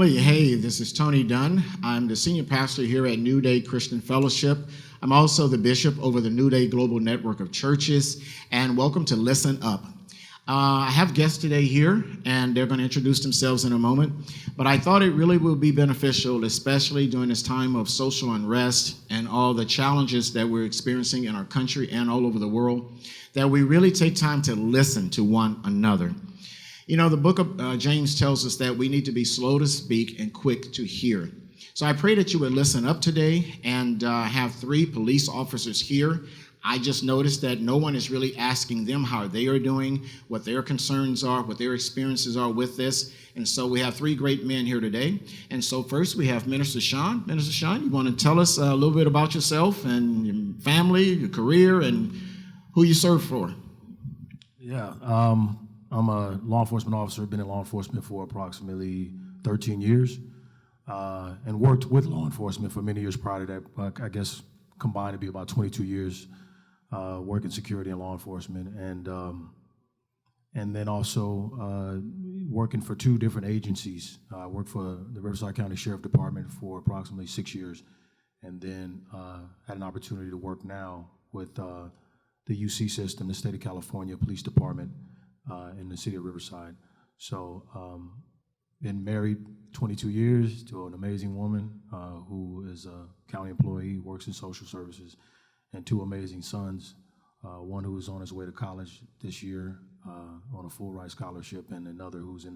everybody. Hey, this is Tony Dunn. I'm the senior pastor here at New Day Christian Fellowship. I'm also the bishop over the New Day Global Network of Churches, and welcome to Listen Up. I have guests today here, and they're going to introduce themselves in a moment, but I thought it really would be beneficial, especially during this time of social unrest and all the challenges that we're experiencing in our country and all over the world, that we really take time to listen to one another. You know, the book of James tells us that we need to be slow to speak and quick to hear. So I pray that you would listen up today and have 3 police officers here. I just noticed that no one is really asking them how they are doing, what their concerns are, what their experiences are with this. And so we have 3 great men here today. And so first we have Minister Sean. Minister Sean, you want to tell us a little bit about yourself and your family, your career, and who you serve for? Yeah. I'm a law enforcement officer, been in law enforcement for approximately 13 years, and worked with law enforcement for many years prior to that. I guess combined to be about 22 years working security and law enforcement, and then also working for 2 different agencies. I worked for the Riverside County Sheriff Department for approximately 6 years, and then had an opportunity to work now with the UC system, the State of California Police Department, in the city of Riverside. So been married 22 years to an amazing woman who is a county employee, works in social services, and 2 amazing sons, one who is on his way to college this year on a full ride scholarship, and another who's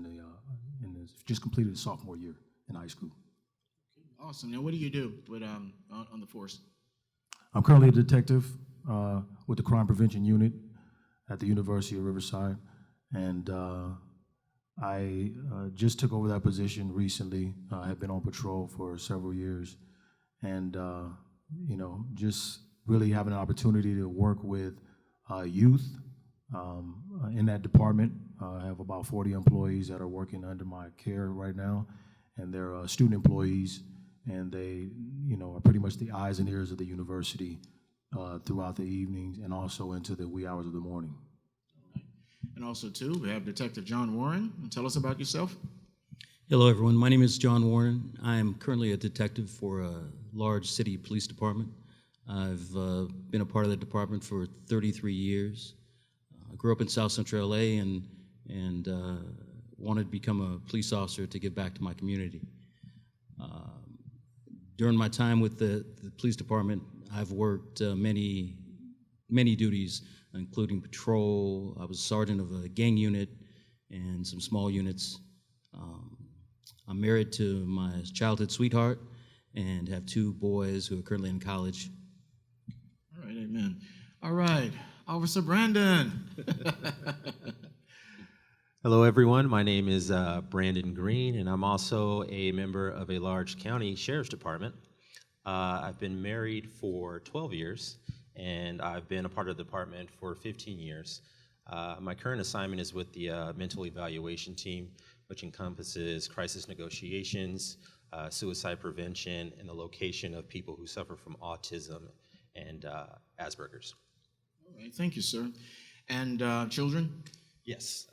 just completed his sophomore year in high school. Awesome. Now, what do you do with on the force? I'm currently a detective with the Crime Prevention Unit at the University of Riverside. And I just took over that position recently. I have been on patrol for several years, and just really having an opportunity to work with youth in that department. I have about 40 employees that are working under my care right now, and they're student employees, and they, are pretty much the eyes and ears of the university throughout the evenings and also into the wee hours of the morning. And also, too, we have Detective John Warren. Tell us about yourself. Hello, everyone. My name is John Warren. I am currently a detective for a large city police department. I've been a part of the department for 33 years. I grew up in South Central LA and wanted to become a police officer to give back to my community. During my time with the police department, I've worked many duties, including patrol. I was sergeant of a gang unit and some small units. I'm married to my childhood sweetheart and have 2 boys who are currently in college. All right, amen. All right, Officer Brandon. Hello, everyone. My name is Brandon Green, and I'm also a member of a large county sheriff's department. I've been married for 12 years. And I've been a part of the department for 15 years. My current assignment is with the mental evaluation team, which encompasses crisis negotiations, suicide prevention, and the location of people who suffer from autism and Asperger's. All right, thank you, sir. And children? Yes,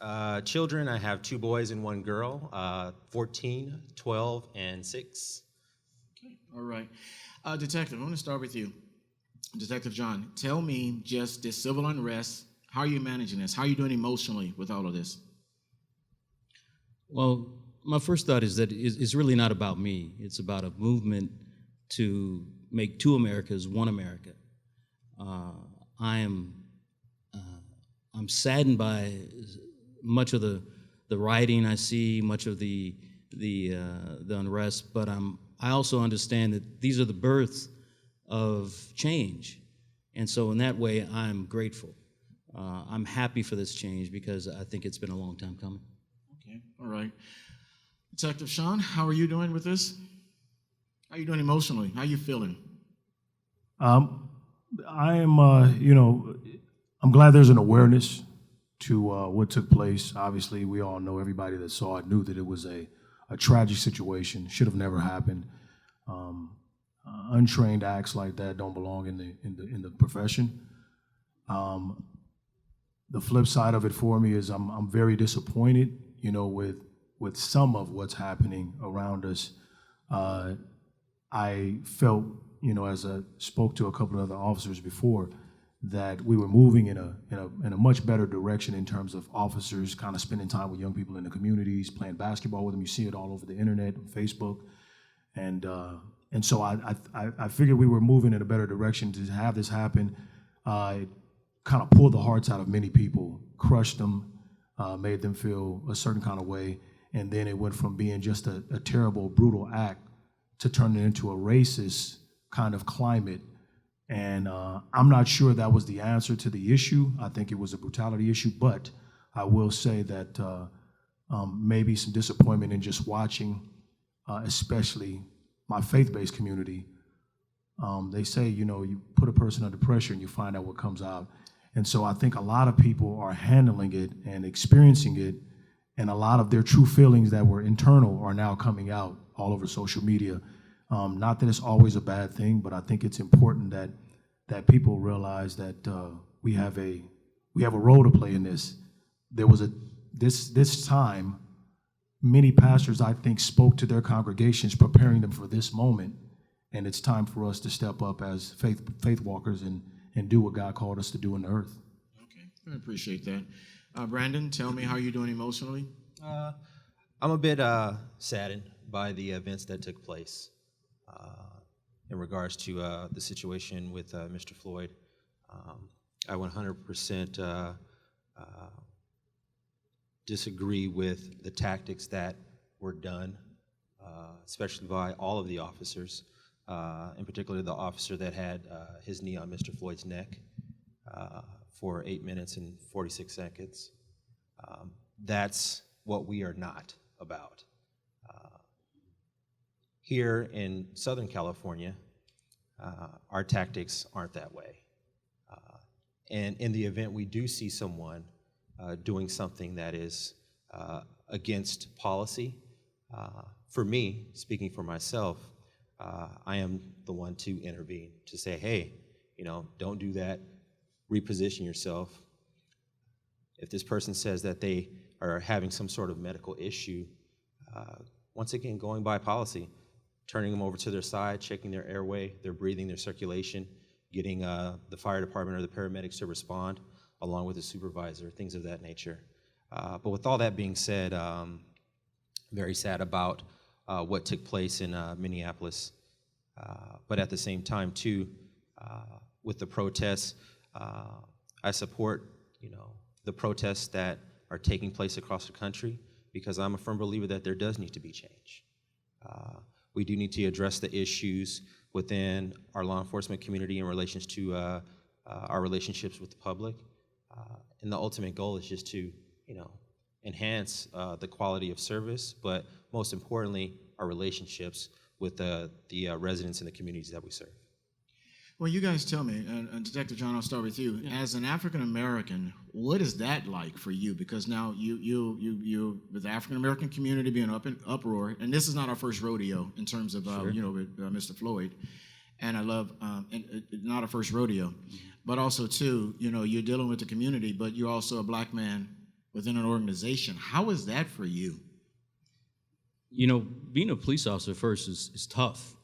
children, I have 2 boys and 1 girl, 14, 12, and 6. Okay, all right. Detective, I want to start with you. Detective John, tell me just this civil unrest, how are you managing this? How are you doing emotionally with all of this? Well, my first thought is that it's really not about me. It's about a movement to make 2 Americas, 1 America. I'm saddened by much of the rioting I see, much of the unrest, but I also understand that these are the births of change. And so in that way, I'm grateful. I'm happy for this change because I think it's been a long time coming. Okay, all right. Detective Sean, how are you doing with this? How are you doing emotionally? How are you feeling? I am, I'm glad there's an awareness to what took place. Obviously, we all know, everybody that saw it knew that it was a tragic situation, should have never happened. Untrained acts like that don't belong in the profession. The flip side of it for me is I'm very disappointed, with with some of what's happening around us. I felt, as I spoke to a couple of other officers before, that we were moving in a much better direction in terms of officers kind of spending time with young people in the communities, playing basketball with them. You see it all over the internet, Facebook, and so I figured we were moving in a better direction. To have this happen, it kind of pulled the hearts out of many people, crushed them, made them feel a certain kind of way, and then it went from being just a terrible, brutal act to turning into a racist kind of climate. And I'm not sure that was the answer to the issue. I think it was a brutality issue, but I will say that maybe some disappointment in just watching, especially my faith-based community. They say, you put a person under pressure and you find out what comes out. And so I think a lot of people are handling it and experiencing it, and a lot of their true feelings that were internal are now coming out all over social media. Not that it's always a bad thing, but I think it's important that people realize that we have a role to play in this. There was this time, many pastors, I think, spoke to their congregations, preparing them for this moment, and it's time for us to step up as faith walkers and do what God called us to do in the earth. Okay, I appreciate that. Brandon, tell me how you're doing emotionally. I'm a bit saddened by the events that took place in regards to the situation with Mr. Floyd. I 100% disagree with the tactics that were done, especially by all of the officers, in particular the officer that had his knee on Mr. Floyd's neck for 8 minutes and 46 seconds. That's what we are not about. Here in Southern California, our tactics aren't that way. And in the event we do see someone doing something that is against policy, for me, speaking for myself, I am the one to intervene, to say, hey, don't do that, reposition yourself. If this person says that they are having some sort of medical issue, once again, going by policy, turning them over to their side, checking their airway, their breathing, their circulation, getting the fire department or the paramedics to respond, along with the supervisor, things of that nature. But with all that being said, very sad about what took place in Minneapolis. But at the same time, too, with the protests, I support, the protests that are taking place across the country, because I'm a firm believer that there does need to be change. We do need to address the issues within our law enforcement community in relation to our relationships with the public. And the ultimate goal is just to, enhance the quality of service, but most importantly, our relationships with the residents in the communities that we serve. Well, you guys tell me, and Detective John, I'll start with you. Yeah. As an African American, what is that like for you? Because now you with the African American community being up in uproar, and this is not our first rodeo in terms of Sure. with Mr. Floyd, and I love not our first rodeo, but also too, you're dealing with the community, but you're also a black man within an organization. How is that for you? Being a police officer first is tough.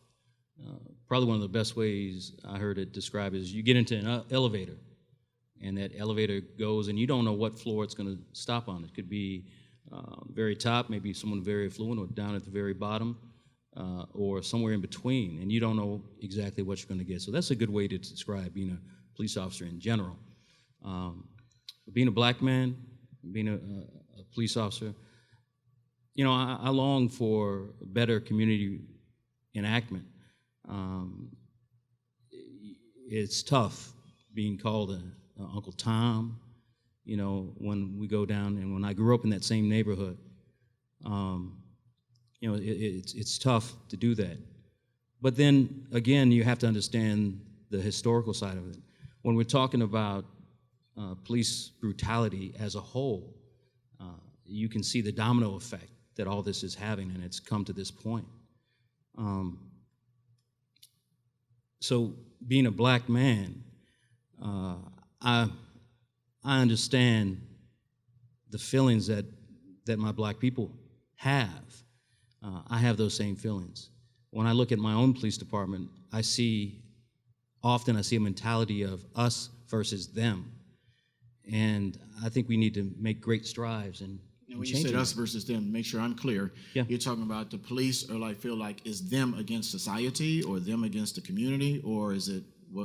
Probably one of the best ways I heard it described is you get into an elevator, and that elevator goes, and you don't know what floor it's going to stop on. It could be very top, maybe someone very affluent, or down at the very bottom, or somewhere in between, and you don't know exactly what you're going to get. So that's a good way to describe being a police officer in general. Being a black man, being a police officer, I long for better community enactment. It's tough being called Uncle Tom, when we go down, and when I grew up in that same neighborhood, it's tough to do that. But then again, you have to understand the historical side of it. When we're talking about police brutality as a whole, you can see the domino effect that all this is having, and it's come to this point. So being a black man, I understand the feelings that my black people have, I have those same feelings. When I look at my own police department, I see a mentality of us versus them. And I think we need to make great strides and when you said us versus them, make sure I'm clear. Yeah. You're talking about the police are feel like is them against society or them against the community, or is it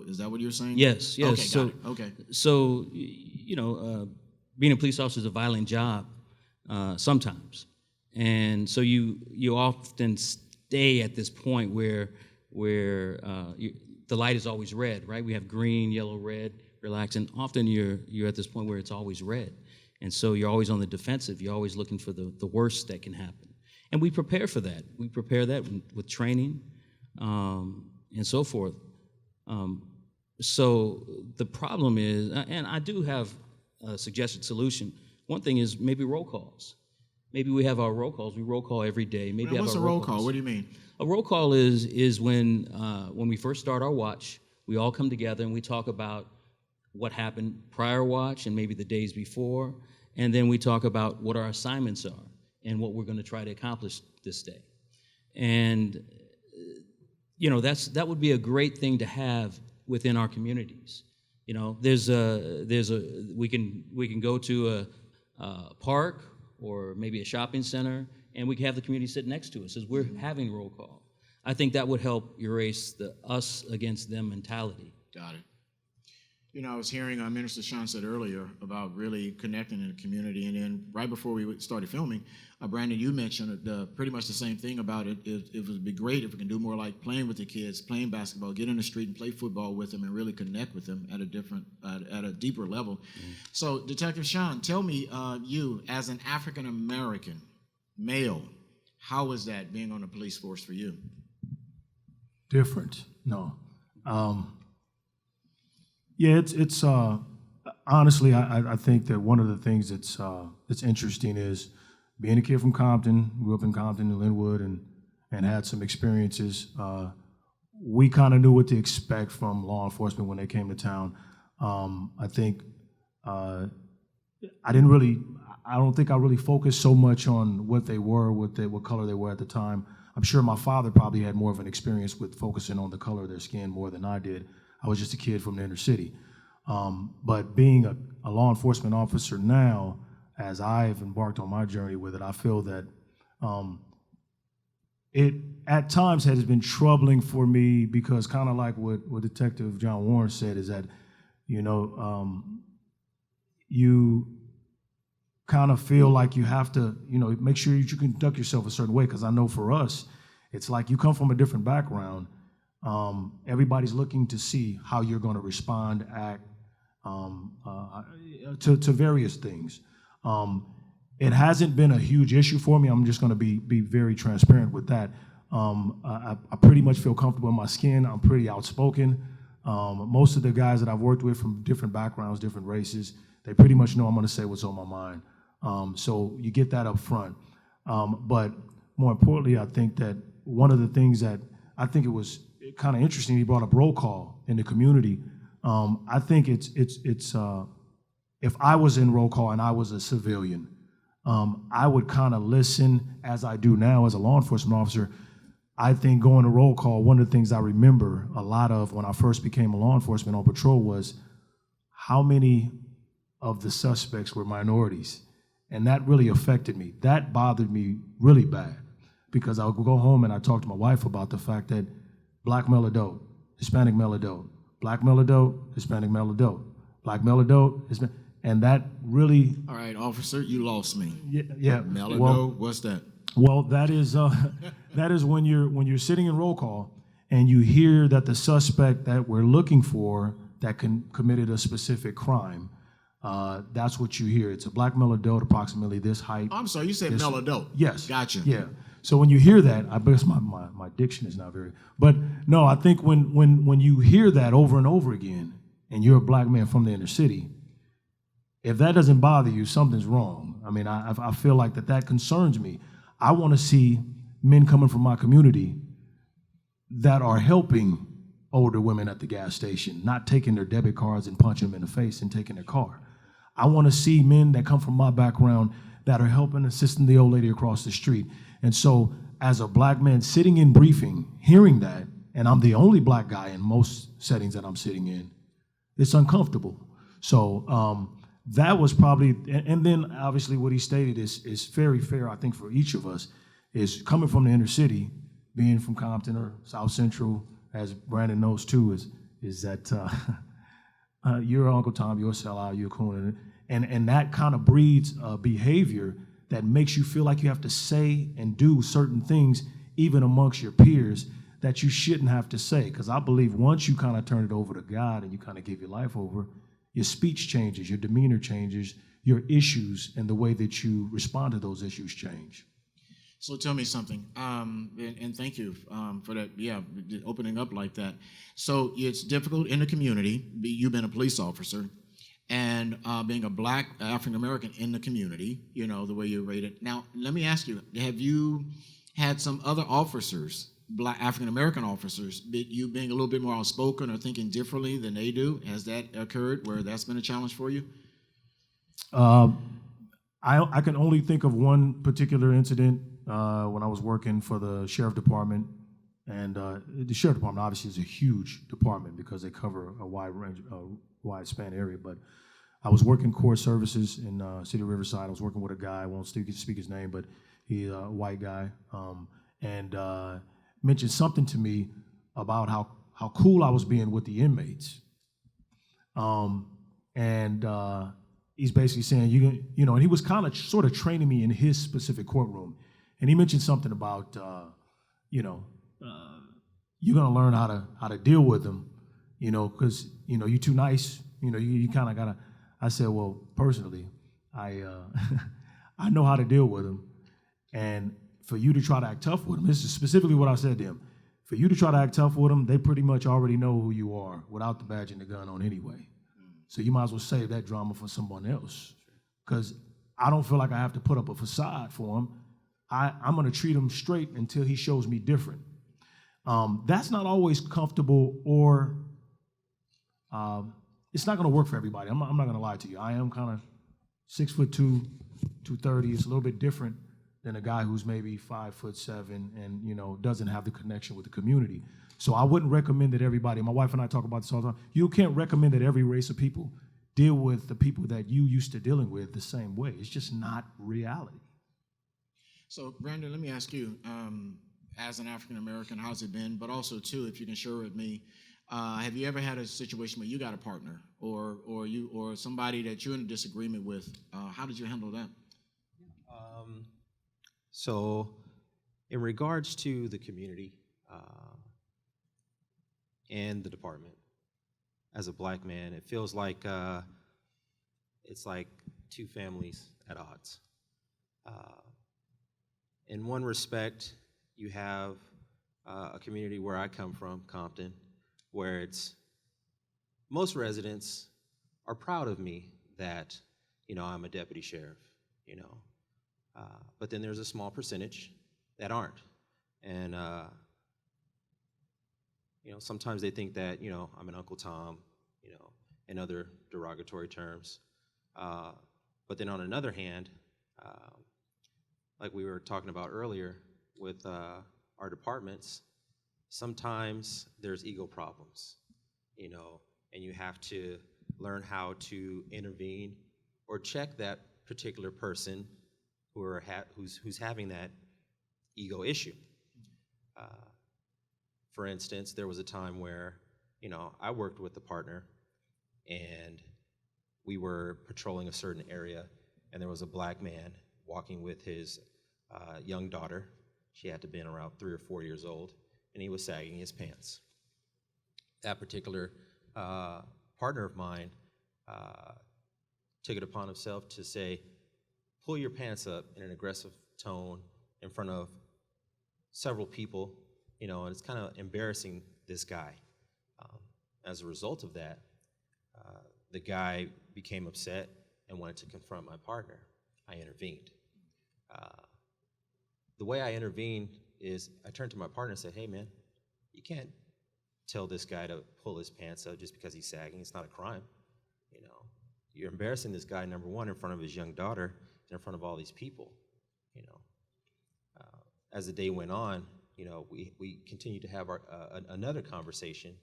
is that what you're saying? Yes. Okay, So, got it. Okay. So, being a police officer is a violent job sometimes. And so you often stay at this point where the light is always red, right? We have green, yellow, red, relax, and often you're at this point where it's always red. And so you're always on the defensive. You're always looking for the worst that can happen. And we prepare for that. We prepare that with training and so forth. So the problem is, and I do have a suggested solution. One thing is maybe roll calls. Maybe we have our roll calls. We roll call every day. Maybe What's have a our roll calls. call? What do you mean? A roll call is when we first start our watch, we all come together and we talk about what happened prior watch and maybe the days before, and then we talk about what our assignments are and what we're going to try to accomplish this day. And that would be a great thing to have within our communities. We can go to a park or maybe a shopping center, and we can have the community sit next to us as we're having roll call. I think that would help erase the us against them mentality. Got it. I was hearing Minister Sean said earlier about really connecting in the community, and then right before we started filming, Brandon, you mentioned pretty much the same thing about it. It would be great if we can do more like playing with the kids, playing basketball, get in the street and play football with them, and really connect with them at a deeper level. Mm-hmm. So, Detective Sean, tell me, you as an African American male, how is that being on the police force for you? Different. No. Yeah, it's honestly, I think that one of the things that's interesting is being a kid from Compton, grew up in Compton and Linwood, and had some experiences. We kind of knew what to expect from law enforcement when they came to town. I think I don't think I really focused so much on what they were, what color they were at the time. I'm sure my father probably had more of an experience with focusing on the color of their skin more than I did. I was just a kid from the inner city. But being a law enforcement officer now, as I've embarked on my journey with it, I feel that it at times has been troubling for me because kind of like what Detective John Warren said is that, you kind of feel like you have to, make sure you conduct yourself a certain way. Because I know for us, it's like you come from a different background. Everybody's looking to see how you're going to respond, act to various things. It hasn't been a huge issue for me. I'm just going to be very transparent with that. I pretty much feel comfortable in my skin. I'm pretty outspoken. Most of the guys that I've worked with from different backgrounds, different races, they pretty much know I'm going to say what's on my mind. So you get that up front. But more importantly, I think that one of the things that I think it was kind of interesting, he brought up roll call in the community. I think it's if I was in roll call and I was a civilian, I would kind of listen as I do now as a law enforcement officer. I think going to roll call, one of the things I remember a lot of when I first became a law enforcement on patrol was how many of the suspects were minorities. And that really affected me. That bothered me really bad because I would go home and I talk to my wife about the fact that black male adult, Hispanic male adult, black male adult, Hispanic male adult, black male adult, Hispanic, and that really. All right, officer, you lost me. Yeah. Male Well, adult, what's that? Well, that is when you're sitting in roll call and you hear that the suspect that we're looking for that committed a specific crime. That's what you hear. It's a black male adult, approximately this height. I'm sorry, you said male adult. Yes. Gotcha. Yeah. So when you hear that, I guess my diction is not very, but no, I think when you hear that over and over again, and you're a black man from the inner city, if that doesn't bother you, something's wrong. I mean, I feel like that concerns me. I want to see men coming from my community that are helping older women at the gas station, not taking their debit cards and punching them in the face and taking their car. I want to see men that come from my background that are helping, assisting the old lady across the street. And so as a black man sitting in briefing, hearing that, and I'm the only black guy in most settings that I'm sitting in, it's uncomfortable. So that was probably, and then obviously what he stated is very fair, I think, for each of us, is coming from the inner city, being from Compton or South Central, as Brandon knows too, is that you're Uncle Tom, you're a sellout, you're a coon, and that kind of breeds a behavior that makes you feel like you have to say and do certain things, even amongst your peers, that you shouldn't have to say. Because I believe once you kind of turn it over to God and you kind of give your life over, your speech changes, your demeanor changes, your issues and the way that you respond to those issues change. So tell me something, and thank you for that, opening up like that. So it's difficult in the community. You've been a police officer, and being a black African-American in the community, you know, the way you're rated. Now, let me ask you, have you had some other officers, black African-American officers, you being a little bit more outspoken or thinking differently than they do? Has that occurred where that's been a challenge for you? I can only think of one particular incident when I was working for the sheriff department, and the sheriff department obviously is a huge department because they cover a wide span area. But I was working court services in City of Riverside. I was working with a guy, I won't speak his name, but he's a white guy, and mentioned something to me about how cool I was being with the inmates, and he's basically saying, you know, and he was kind of sort of training me in his specific courtroom. And he mentioned something about, you're gonna learn how to deal with them, you know, because, you know, you're too nice, you know, you kind of gotta. I said, well, personally, I I know how to deal with them, and for you to try to act tough with them, this is specifically what I said to him. For you to try to act tough with them, they pretty much already know who you are without the badge and the gun on anyway. So you might as well save that drama for someone else, because I don't feel like I have to put up a facade for him. I'm going to treat him straight until he shows me different. That's not always comfortable, or it's not going to work for everybody. I'm not going to lie to you. I am kind of 6'2", 230. It's a little bit different than a guy who's maybe 5'7" and, you know, doesn't have the connection with the community. So I wouldn't recommend that everybody, my wife and I talk about this all the time, you can't recommend that every race of people deal with the people that you used to dealing with the same way. It's just not reality. So, Brandon, let me ask you, as an African-American, how's it been? But also, too, if you can share with me, have you ever had a situation where you got a partner or somebody that you're in a disagreement with? How did you handle that? So in regards to the community and the department, as a black man, it feels like it's like two families at odds. In one respect, you have a community where I come from, Compton, where most residents are proud of me that, you know, I'm a deputy sheriff, you know. But then there's a small percentage that aren't. And, you know, sometimes they think that, you know, I'm an Uncle Tom, you know, and other derogatory terms. But then on another hand, like we were talking about earlier with our departments, sometimes there's ego problems, you know, and you have to learn how to intervene or check that particular person who's having that ego issue. For instance, there was a time where, you know, I worked with a partner and we were patrolling a certain area, and there was a black man walking with his young daughter. She had to have been around 3 or 4 years old, and he was sagging his pants. That particular partner of mine took it upon himself to say, pull your pants up in an aggressive tone in front of several people, you know, and it's kind of embarrassing this guy. As a result of that, the guy became upset and wanted to confront my partner. I intervened. The way I intervened is I turned to my partner and said, hey man, you can't tell this guy to pull his pants up just because he's sagging. It's not a crime, you know. you're embarrassing this guy, number one, in front of his young daughter and in front of all these people, you know. As the day went on, you know, we continued to have our another conversation,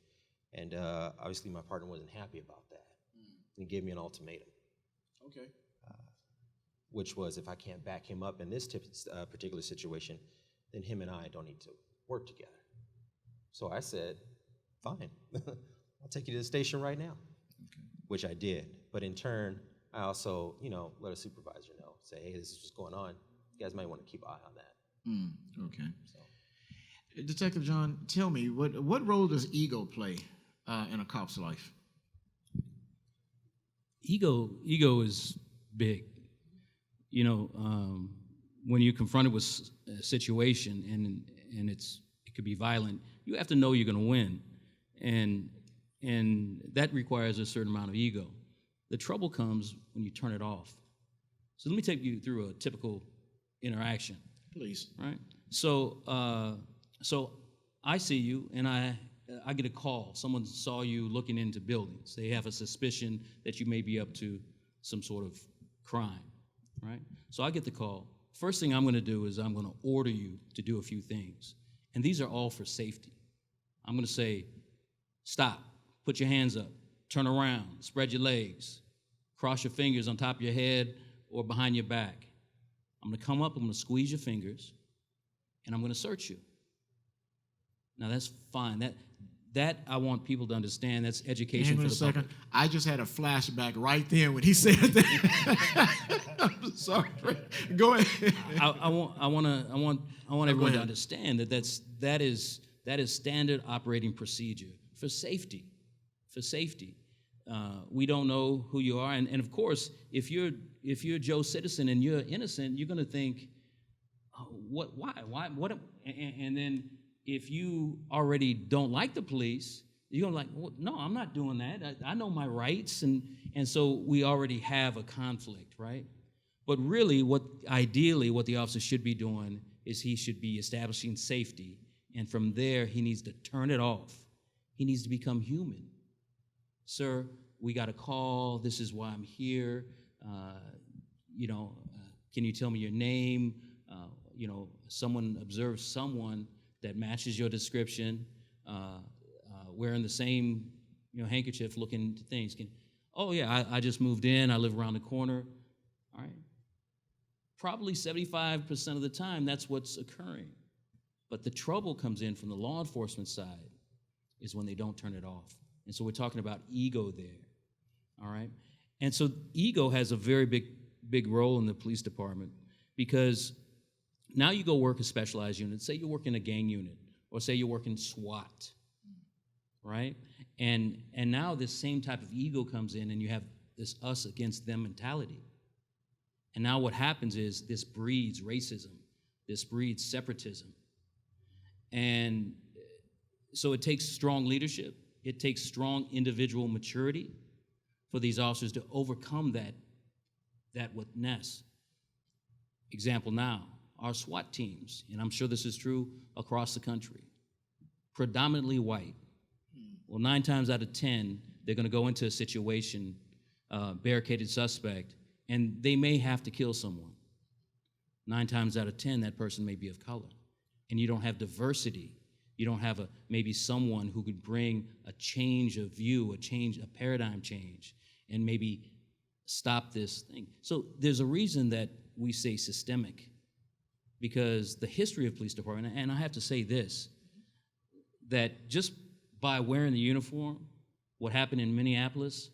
and obviously my partner wasn't happy about that. And he gave me an ultimatum. Okay. Which was, if I can't back him up in this particular situation, then him and I don't need to work together. So I said, fine, I'll take you to the station right now, which I did. But in turn, I also, you know, let a supervisor know, say, hey, this is what's going on. You guys might want to keep an eye on that. Okay. So, Detective John, tell me, what role does ego play in a cop's life? Ego is big. You know, when you're confronted with a situation and it could be violent, you have to know you're going to win, and that requires a certain amount of ego. The trouble comes when you turn it off. So let me take you through a typical interaction. Please. Right. So I see you, and I get a call. Someone saw you looking into buildings. They have a suspicion that you may be up to some sort of crime. Right. So I get the call. First thing I'm going to do is I'm going to order you to do a few things, and these are all for safety. I'm going to say, stop, put your hands up, turn around, spread your legs, cross your fingers on top of your head or behind your back. I'm going to come up, I'm going to squeeze your fingers, and I'm going to search you. Now, that's fine. That I want people to understand. That's education Hang on for a the second. public. I just had a flashback right then when he said that. I'm sorry. Go ahead. I want everyone to ahead. understand that is standard operating procedure for safety. For safety. We don't know who you are, and of course, if you're Joe Citizen and you're innocent, you're going to think, oh, why, what? And then if you already don't like the police, you're going to like, well, no, I'm not doing that. I know my rights, and so we already have a conflict, right? But really, ideally, what the officer should be doing is he should be establishing safety, and from there, he needs to turn it off. He needs to become human. Sir, we got a call. This is why I'm here. Can you tell me your name? Someone observed someone that matches your description, wearing the same, handkerchief, looking to things. I just moved in. I live around the corner. All right. Probably 75% of the time, that's what's occurring. But the trouble comes in from the law enforcement side is when they don't turn it off. And so we're talking about ego there, all right? And so ego has a very big role in the police department because now you go work a specialized unit. Say you work in a gang unit, or say you work in SWAT, right? And now this same type of ego comes in, and you have this us against them mentality. And now what happens is this breeds racism. This breeds separatism. And so it takes strong leadership. It takes strong individual maturity for these officers to overcome that witness. Example now, our SWAT teams, and I'm sure this is true across the country, predominantly white. Well, 9 times out of 10, they're going to go into a situation, barricaded suspect, and they may have to kill someone. 9 times out of 10, that person may be of color. And you don't have diversity. You don't have maybe someone who could bring a change of view, a paradigm change, and maybe stop this thing. So there's a reason that we say systemic, because the history of police department, and I have to say this, that just by wearing the uniform, what happened in Minneapolis,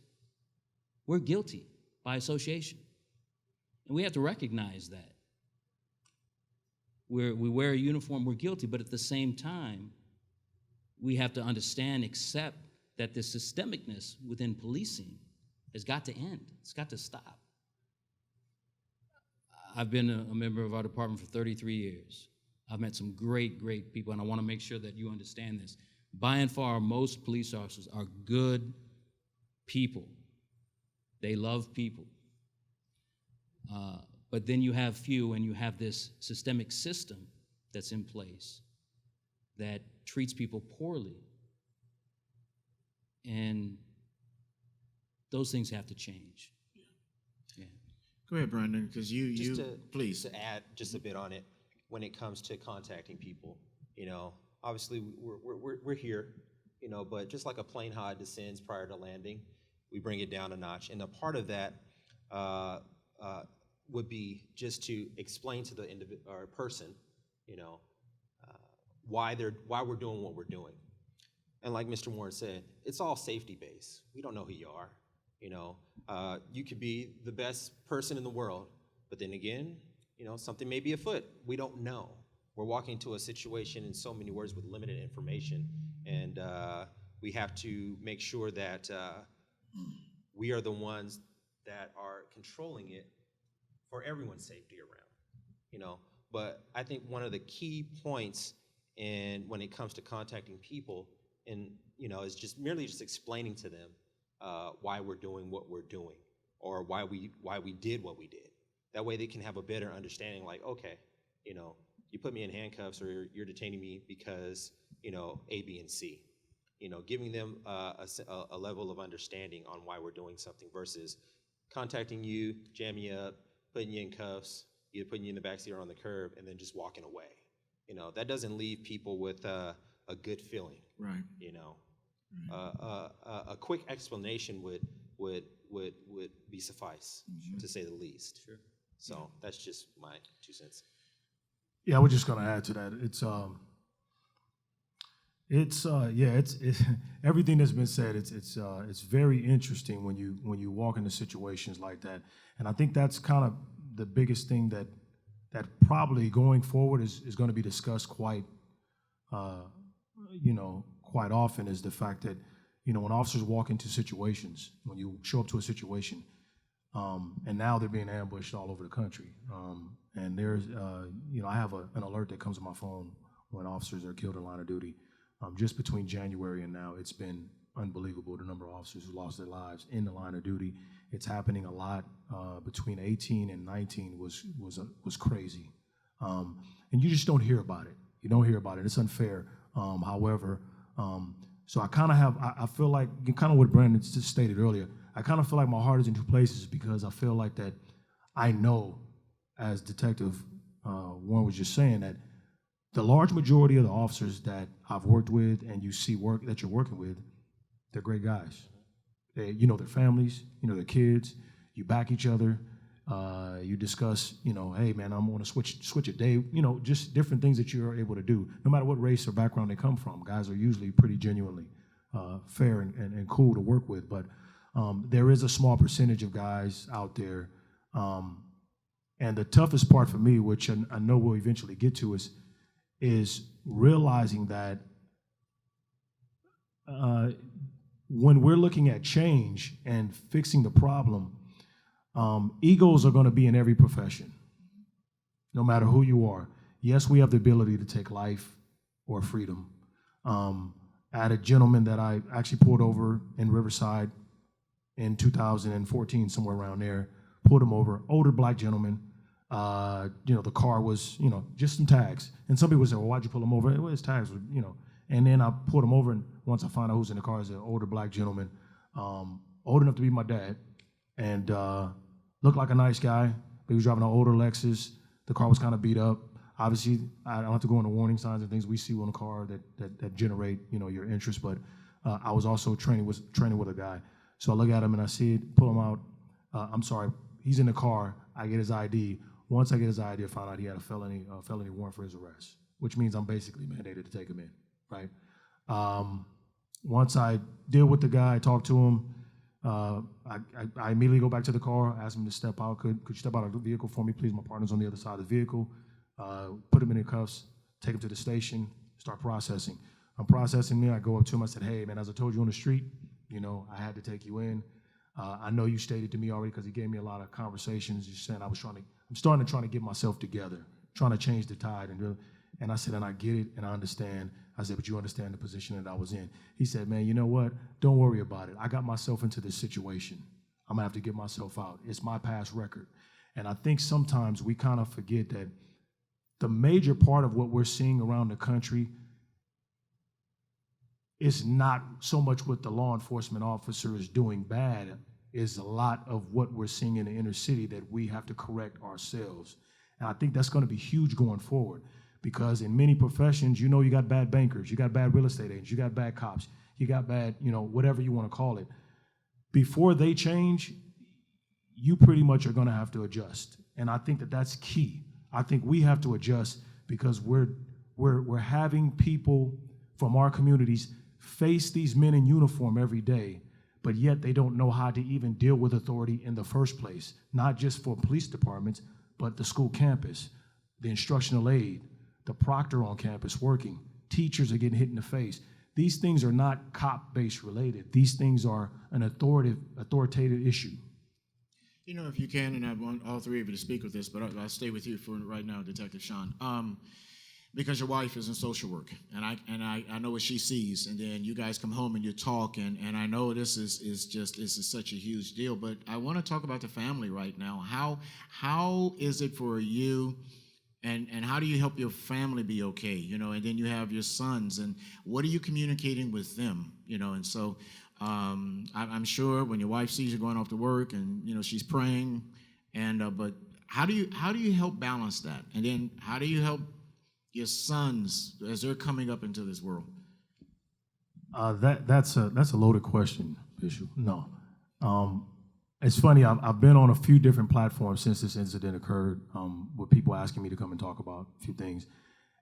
we're guilty by association. And we have to recognize that. We wear a uniform, we're guilty, but at the same time, we have to understand, accept that the systemicness within policing has got to end. It's got to stop. I've been a member of our department for 33 years. I've met some great people, and I want to make sure that you understand this. By and far, most police officers are good people. They love people. But then you have few, and you have this systemic system that's in place that treats people poorly. And those things have to change. Go ahead, Brandon, because please. To add just a bit on it, when it comes to contacting people, obviously we're here, but just like a plane how it descends prior to landing, we bring it down a notch. And a part of that would be just to explain to the person, why we're doing what we're doing. And like Mr. Warren said, it's all safety based. We don't know who you are. You could be the best person in the world, but then again, something may be afoot. We don't know. We're walking into a situation, in so many words, with limited information, and we have to make sure that we are the ones that are controlling it for everyone's safety around. But I think one of the key points when it comes to contacting people, is just merely explaining to them why we're doing what we're doing, or why we did what we did. That way they can have a better understanding, like, okay, you put me in handcuffs, or you're detaining me because, A, B, and C. Giving them a level of understanding on why we're doing something versus contacting you, jamming you up, putting you in cuffs, either putting you in the backseat or on the curb, and then just walking away. That doesn't leave people with a good feeling. Right. A quick explanation would be suffice, to say the least. Sure. So that's just my 2 cents. Yeah, I was just going to add to that. It's everything that's been said. It's very interesting when you walk into situations like that, and I think that's kind of the biggest thing that probably going forward is going to be discussed quite often, is the fact that when officers walk into situations, when you show up to a situation, and now they're being ambushed all over the country, and there's I have an alert that comes on my phone when officers are killed in line of duty. Just between January and now, it's been unbelievable, the number of officers who lost their lives in the line of duty. It's happening a lot. Between 18 and 19 was crazy, and you just don't hear about it. You don't hear about it. It's unfair. However, so I feel like, kind of what Brandon just stated earlier, I kind of feel like my heart is in two places, because I feel like that I know, as Detective Warren was just saying, that the large majority of the officers that I've worked with and you see that you're working with, they're great guys. Their families, their kids. You back each other. You discuss, hey man, I'm going to switch a day. Just different things that you're able to do, no matter what race or background they come from. Guys are usually pretty genuinely fair and cool to work with. But there is a small percentage of guys out there, and the toughest part for me, which I know we'll eventually get to, is realizing that when we're looking at change and fixing the problem, egos are going to be in every profession, no matter who you are. Yes, we have the ability to take life or freedom. I had a gentleman that I actually pulled over in Riverside in 2014, somewhere around there. Pulled him over, older black gentleman. The car was, just some tags. And some people say, well, why'd you pull him over? Well, his tags were, And then I pulled him over, and once I found out who's in the car, is an older black gentleman, old enough to be my dad, and looked like a nice guy, but he was driving an older Lexus. The car was kind of beat up. Obviously, I don't have to go into warning signs and things we see on a car that generate, your interest, but I was also training with a guy. So I look at him and I see it, pull him out. He's in the car. I get his ID. Once I get his ID, I found out he had a felony warrant for his arrest, which means I'm basically mandated to take him in, right? Once I deal with the guy, I talk to him, I immediately go back to the car, ask him to step out. Could you step out of the vehicle for me, please? My partner's on the other side of the vehicle. Put him in the cuffs, take him to the station, start processing. I'm processing me. I go up to him. I said, hey, man, as I told you on the street, I had to take you in. I know you stated to me already, because he gave me a lot of conversations, just saying I'm starting to get myself together, trying to change the tide. And I said, and I get it, and I understand. I said, but you understand the position that I was in. He said, man, you know what? Don't worry about it. I got myself into this situation. I'm going to have to get myself out. It's my past record. And I think sometimes we kind of forget that the major part of what we're seeing around the country is not so much what the law enforcement officer is doing bad. is a lot of what we're seeing in the inner city that we have to correct ourselves. And I think that's going to be huge going forward, because in many professions, you know, you got bad bankers, you got bad real estate agents, you got bad cops, you got bad, you know, whatever you want to call it. Before they change, you pretty much are going to have to adjust. And I think that that's key. I think we have to adjust because we're having people from our communities face these men in uniform every day, but yet they don't know how to even deal with authority in the first place, not just for police departments, but the school campus, the instructional aide, the proctor on campus working, teachers are getting hit in the face. These things are not cop-based related. These things are an authoritative issue. You know, if you can, and I want all three of you to speak with this, but I'll stay with you for right now, Detective Sean. Because your wife is in social work, and I know what she sees, and then you guys come home and you talk, and I know this is such a huge deal, but I want to talk about the family right now. How is it for you, and how do you help your family be okay? You know, and then you have your sons, and what are you communicating with them? You know, and so I'm sure when your wife sees you going off to work, and you know she's praying, and but how do you help balance that, and then how do you help your sons as they're coming up into this world? That's a loaded question, Bishop. No, it's funny. I've been on a few different platforms since this incident occurred, with people asking me to come and talk about a few things,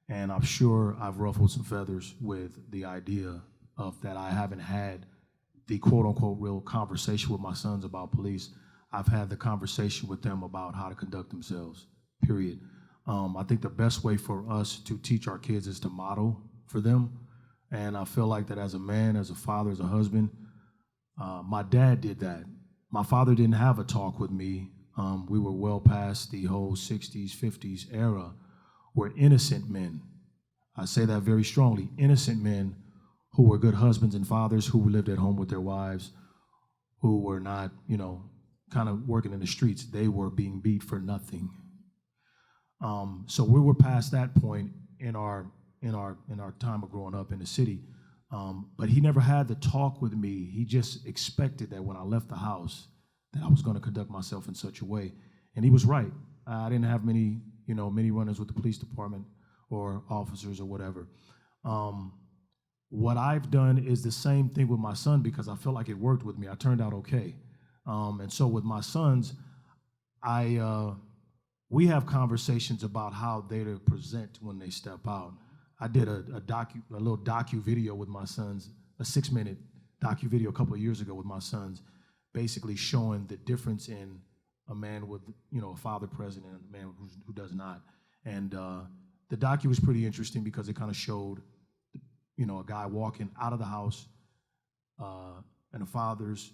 and I'm sure I've ruffled some feathers with the idea of that I haven't had the quote unquote real conversation with my sons about police. I've had the conversation with them about how to conduct themselves. Period. I think the best way for us to teach our kids is to model for them. And I feel like that as a man, as a father, as a husband, my dad did that. My father didn't have a talk with me. We were well past the whole 60s, 50s era where innocent men, I say that very strongly, innocent men who were good husbands and fathers, who lived at home with their wives, who were not, you know, kind of working in the streets. They were being beat for nothing. So we were past that point in our time of growing up in the city. But he never had the talk with me. He just expected that when I left the house that I was going to conduct myself in such a way. And he was right. I didn't have many run-ins with the police department or officers or whatever. What I've done is the same thing with my son because I felt like it worked with me. I turned out okay. And so with my sons, we have conversations about how they to present when they step out. I did a little docu video with my sons, a 6-minute docu video a couple of years ago with my sons, basically showing the difference in a man with, you know, a father present and a man who does not. And the docu was pretty interesting because it kind of showed, you know, a guy walking out of the house, and the father's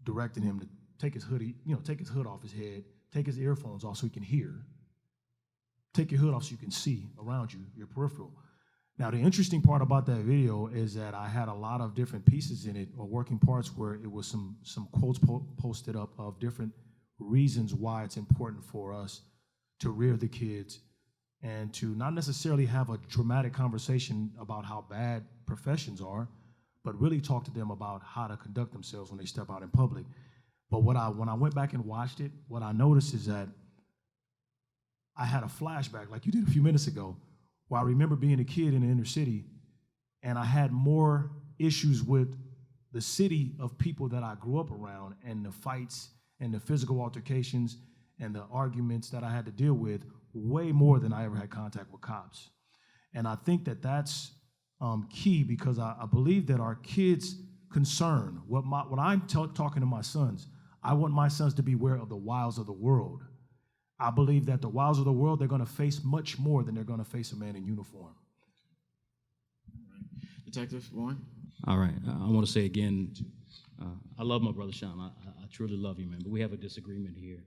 directing him to take his hood off his head, take his earphones off so he can hear. Take your hood off so you can see around you, your peripheral. Now, the interesting part about that video is that I had a lot of different pieces in it, or working parts, where it was some quotes posted up of different reasons why it's important for us to rear the kids and to not necessarily have a dramatic conversation about how bad professions are, but really talk to them about how to conduct themselves when they step out in public. But when I went back and watched it, what I noticed is that I had a flashback, like you did a few minutes ago, where I remember being a kid in the inner city, and I had more issues with the city of people that I grew up around, and the fights and the physical altercations and the arguments that I had to deal with way more than I ever had contact with cops. And I think that that's key, because I believe that our kids' concern, what I'm talking to my sons, I want my sons to be aware of the wiles of the world. I believe that the wiles of the world, they're going to face much more than they're going to face a man in uniform. All right. Detective Warren? All right. I want to say again, I love my brother Sean. I truly love you, man. But we have a disagreement here.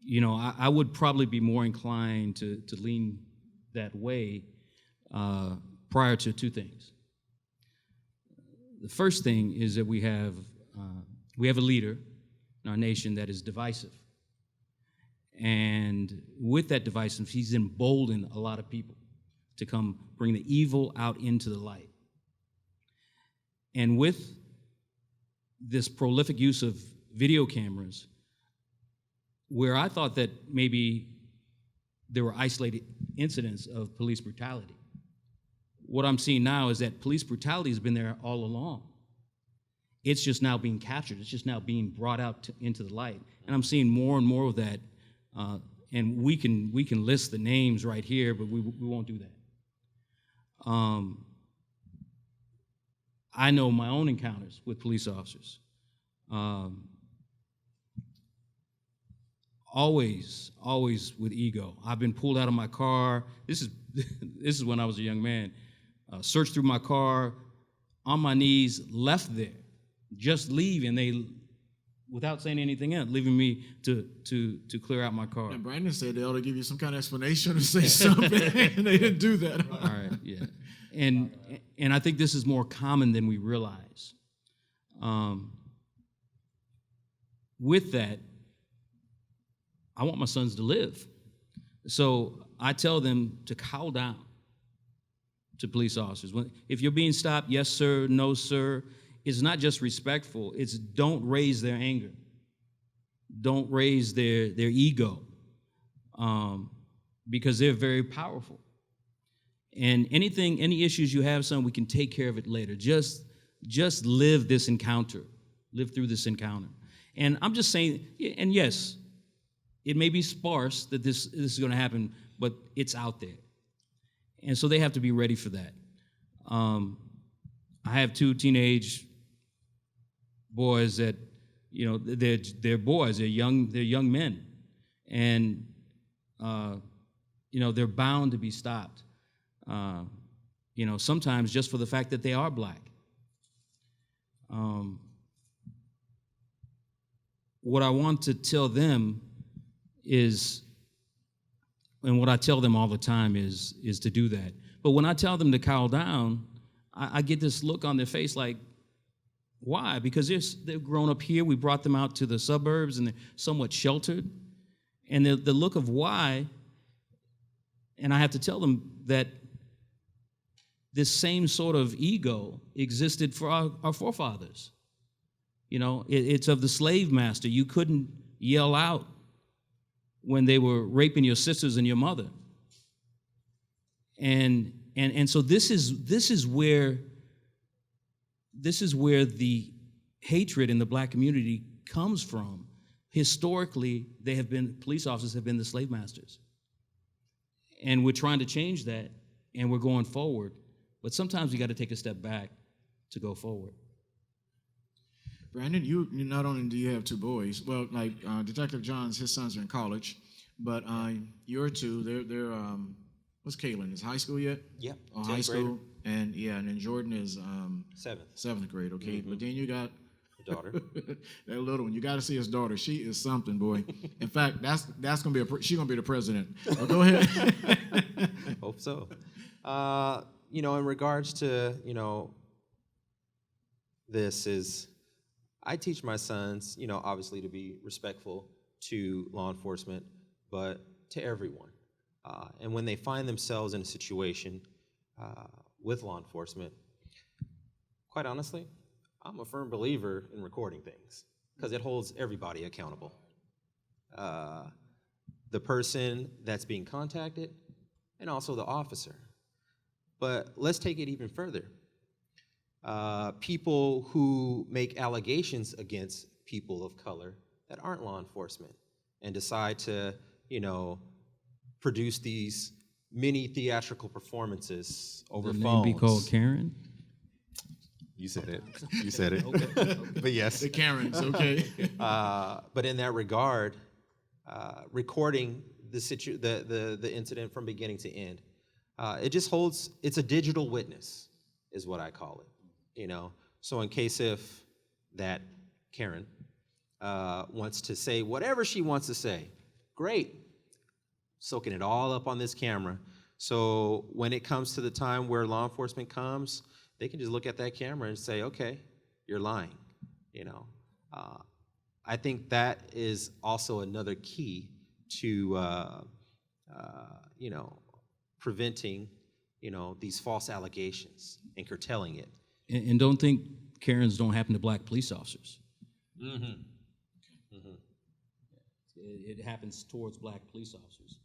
You know, I would probably be more inclined to lean that way prior to two things. The first thing is that we have a leader in our nation that is divisive. And with that divisiveness, he's emboldened a lot of people to come bring the evil out into the light. And with this prolific use of video cameras, where I thought that maybe there were isolated incidents of police brutality. What I'm seeing now is that police brutality has been there all along. It's just now being captured. It's just now being brought out into the light. And I'm seeing more and more of that. And we can list the names right here, but we won't do that. I know my own encounters with police officers. Always with ego. I've been pulled out of my car. This is when I was a young man. Searched through my car, on my knees, left there, just leave, and they, without saying anything else, leaving me to clear out my car. And Brandon said they ought to give you some kind of explanation or say something, and they didn't do that. All right, yeah, and I think this is more common than we realize. With that, I want my sons to live, so I tell them to cowl down to police officers. If you're being stopped, yes, sir, no, sir, it's not just respectful. It's don't raise their anger. Don't raise their ego, because they're very powerful. And any issues you have, son, we can take care of it later. Just live this encounter. Live through this encounter. And I'm just saying, and yes, it may be sparse that this is going to happen, but it's out there. And so they have to be ready for that. I have 2 teenage boys that, they're boys, they're young men. And, they're bound to be stopped. Sometimes just for the fact that they are black. What I want to tell them is, and what I tell them all the time is to do that. But when I tell them to cowl down, I get this look on their face like, why? Because they've grown up here. We brought them out to the suburbs, and they're somewhat sheltered. And the look of why, and I have to tell them that this same sort of ego existed for our forefathers. It's of the slave master. You couldn't yell out when they were raping your sisters and your mother. And so this is where the hatred in the black community comes from. Historically, police officers have been the slave masters. And we're trying to change that, and we're going forward. But sometimes we got to take a step back to go forward. Brandon, you not only do you have 2 boys, well, like Detective John's, his sons are in college, but your 2, they're what's Kaylin? Is high school yet? Yep. Oh, high school, and then Jordan is 7th grade. Okay, Mm-hmm. But then you got daughter. that little one. You got to see his daughter. She is something, boy. In fact, that's gonna be she's gonna be the president. Oh, go ahead. Hope so. In regards to this is, I teach my sons, obviously to be respectful to law enforcement, but to everyone. And when they find themselves in a situation with law enforcement, quite honestly, I'm a firm believer in recording things because it holds everybody accountable. The person that's being contacted and also the officer. But let's take it even further. People who make allegations against people of color that aren't law enforcement and decide to, produce these mini theatrical performances over The phones. name be called Karen? You said it. You said it. Okay. But yes. The Karens, okay. But in that regard, recording the incident from beginning to end, it just holds. It's a digital witness, is what I call it. So in case if that Karen wants to say whatever she wants to say, great. Soaking it all up on this camera. So when it comes to the time where law enforcement comes, they can just look at that camera and say, okay, you're lying. I think that is also another key to, preventing, these false allegations and curtailing it. And don't think Karens don't happen to black police officers. It happens towards black police officers.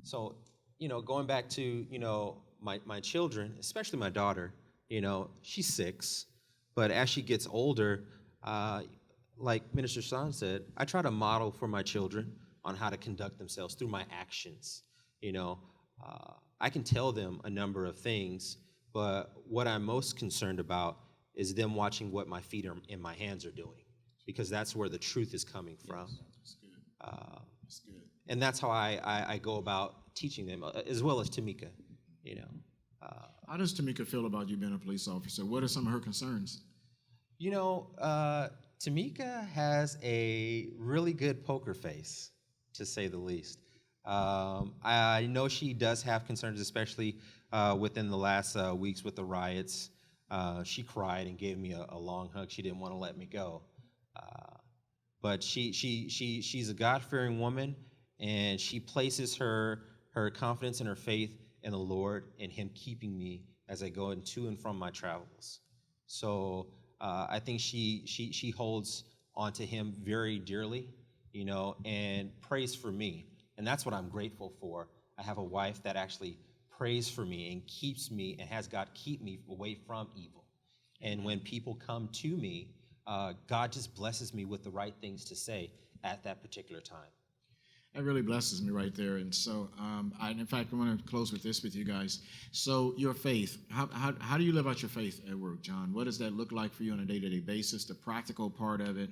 So, going back to, my children, especially my daughter, she's 6, but as she gets older, like Minister San said, I try to model for my children on how to conduct themselves through my actions. I can tell them a number of things, but what I'm most concerned about is them watching what my feet and my hands are doing, because that's where the truth is coming from. That's good. That's good. And that's how I go about teaching them, as well as Tamika, How does Tamika feel about you being a police officer? What are some of her concerns? Tamika has a really good poker face, to say the least. I know she does have concerns, especially within the last weeks with the riots. She cried and gave me a long hug. She didn't want to let me go. But she's a God-fearing woman, and she places her confidence and her faith in the Lord and Him keeping me as I go to and from my travels. So I think she holds onto Him very dearly, and prays for me. And that's what I'm grateful for. I have a wife that actually prays for me and keeps me and has God keep me away from evil. And when people come to me, God just blesses me with the right things to say at that particular time. That really blesses me right there. And so, in fact, I want to close with this with you guys. So your faith, how do you live out your faith at work, John? What does that look like for you on a day-to-day basis, the practical part of it?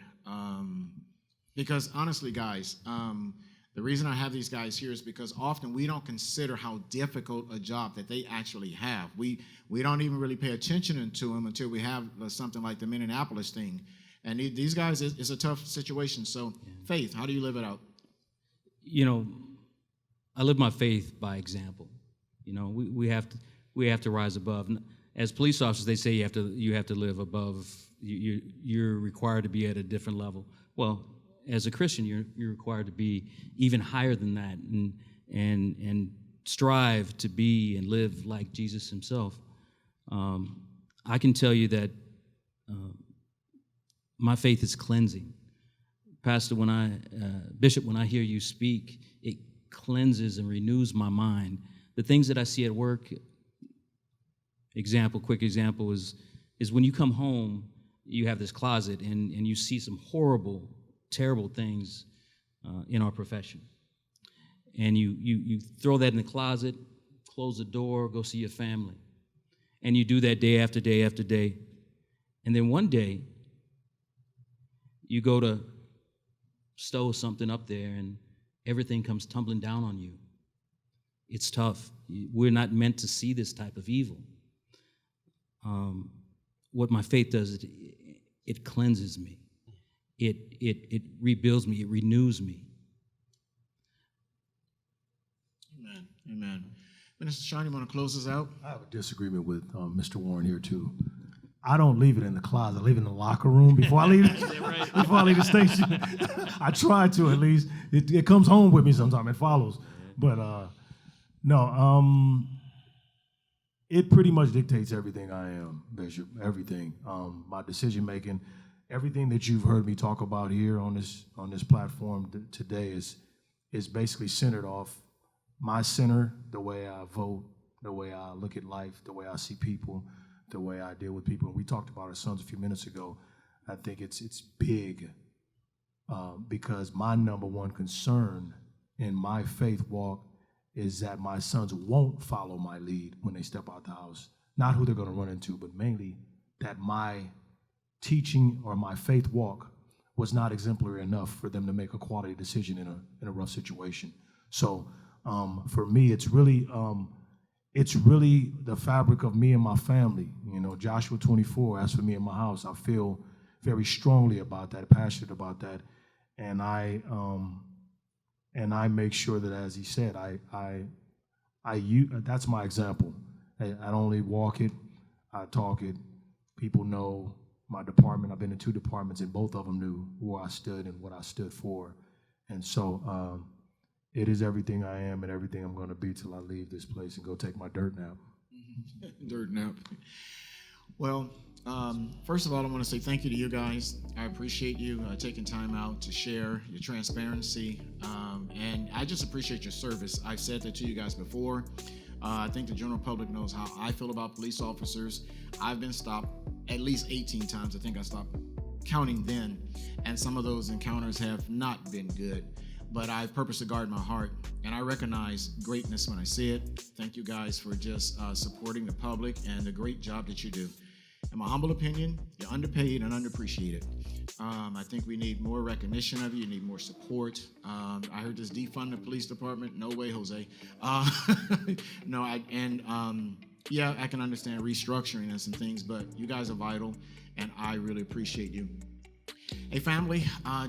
Because honestly, guys, the reason I have these guys here is because often we don't consider how difficult a job that they actually have. We don't even really pay attention to them until we have something like the Minneapolis thing. And these guys, it's a tough situation. So faith, how do you live it out? I live my faith by example. We have to rise above. As police officers, they say you have to live above. You're required to be at a different level. Well, as a Christian, you're required to be even higher than that, and strive to be and live like Jesus Himself. I can tell you that my faith is cleansing. Pastor, Bishop, when I hear you speak, it cleanses and renews my mind. The things that I see at work, quick example is when you come home, you have this closet and you see some horrible, terrible things in our profession. And you throw that in the closet, close the door, go see your family. And you do that day after day after day. And then one day, you go to stow something up there and everything comes tumbling down on you. It's tough. We're not meant to see this type of evil. What my faith does is it cleanses me. It rebuilds me. It renews me. Amen. Amen. Minister Sean, you want to close us out? I have a disagreement with Mr. Warren here too. I don't leave it in the closet. I leave it in the locker room before I leave. Before I leave the station. I try to at least. It comes home with me sometimes. It follows, but no. It pretty much dictates everything I am, Bishop. Everything. My decision making, everything that you've heard me talk about here on this platform today is basically centered off my center, the way I vote, the way I look at life, the way I see people, the way I deal with people. And we talked about our sons a few minutes ago. I think it's big because my number one concern in my faith walk is that my sons won't follow my lead when they step out the house. Not who they're going to run into, but mainly that my teaching or my faith walk was not exemplary enough for them to make a quality decision in a rough situation. So for me, it's really the fabric of me and my family. Joshua 24, as for me and my house, I feel very strongly about that, passionate about that. And I make sure that, as he said, that's my example. I don't only walk it, I talk it. People know my department. I've been in 2 departments, and both of them knew where I stood and what I stood for. And so it is everything I am and everything I'm going to be till I leave this place and go take my dirt nap. Dirt nap. Well, First of all, I want to say thank you to you guys. I appreciate you taking time out to share your transparency, and I just appreciate your service. I've said that to you guys before. I think the general public knows how I feel about police officers. I've been stopped at least 18 times. I think I stopped counting then, and some of those encounters have not been good. But I purpose to guard my heart, and I recognize greatness when I see it. Thank you guys for just supporting the public and the great job that you do. In my humble opinion, you're underpaid and underappreciated. I think we need more recognition of you. You need more support. I heard this defund the police department. No way, Jose. No, yeah, I can understand restructuring and some things, but you guys are vital, and I really appreciate you. Hey, family, I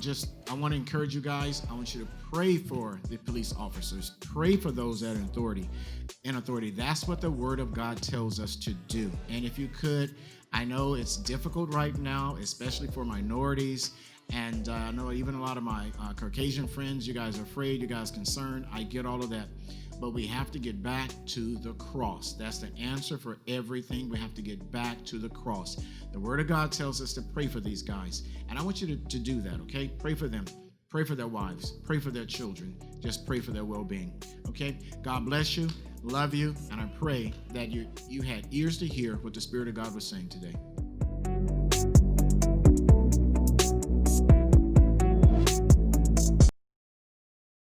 want to encourage you guys. I want you to pray for the police officers. Pray for those that are in authority. That's what the Word of God tells us to do. And if you could, I know it's difficult right now, especially for minorities. And I know even a lot of my Caucasian friends, you guys are afraid, you guys are concerned. I get all of that. But we have to get back to the cross. That's the answer for everything. We have to get back to the cross. The Word of God tells us to pray for these guys. And I want you to do that, okay? Pray for them. Pray for their wives. Pray for their children. Just pray for their well-being, okay? God bless you. Love you. And I pray that you had ears to hear what the Spirit of God was saying today.